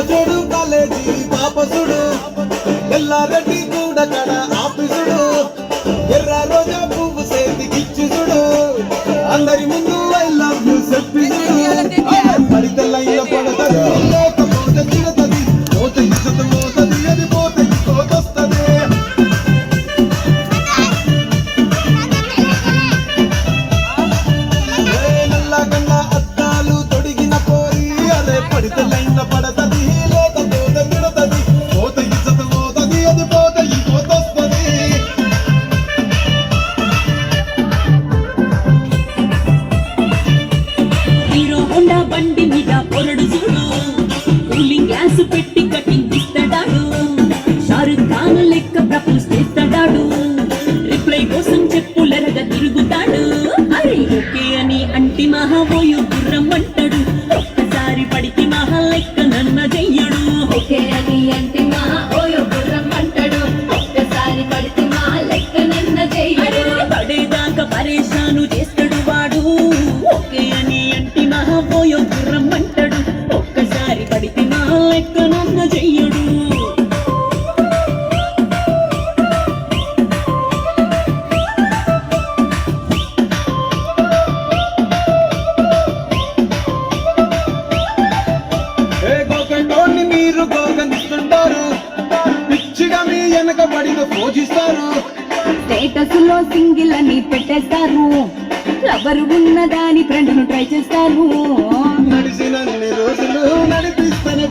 చూడు కాలేజీ పాపసుడు ఎల్లారెడ్డి కూడా కడ ఆఫీసుడు ఎర్ర రోజా పువ్వు సేతికిచ్చి చూడు అందరి ముందు ఐ లవ్ యూ చెప్పి పడితే లైన్ల పడతది లేకపోతే తిడతది పోతే ఇజ్జత్ పోతది అది పోతే ఇంకోతొస్తది నల్ల గండ అద్దాలు తొడిగిన పోరి అదే పడితే లైన్ల పడతది లేకపోతే తిడతది పోతే ఇజ్జత్ పోతది అది పోతే ఇంకోతొస్తది హీరో హోండా బండి మీద పొరడు చూడు కూలింగ్ గ్యాస్ పెట్టి కటింగ్ ఇస్తాడాడు షారుఖ్ ఖాన్ లెక్క ప్రపోజ్ చేస్తాడాడు రిప్లై కోసం చెప్పులెరగ తిరుగుతాడు అరే ఓకే అని అంటి మహాబోయు గుర్రం అంటాడు ఒక్కసారి పడికి మహా లెక్క నన్న చెయ్యడు ఓకే అని అంటే మా ఓయో గుర్రం అంటాడు ఒక్కసారి పడితే మా లెక్క నన్న చెయ్యడు పడేదాకా పరేషాను చేస్తాడు వాడు ఓకే అని అంటి మహాబోయు గుర్రం అంటాడు ఒక్కసారి పడికి మా లెక్క నన్న చెయ్యడు గోకంటోని మీరు గోకనిస్తుంటారు పిచ్చిగా మీ వెనక పడిన పూజిస్తారు స్టేటస్ లో సింగిల్ అని పెట్టేస్తారు లవర్ ఉన్నదాని ఫ్రెండ్ ను ట్రై చేస్తారు నడిచినన్ని రోజులు నడిపిస్తనే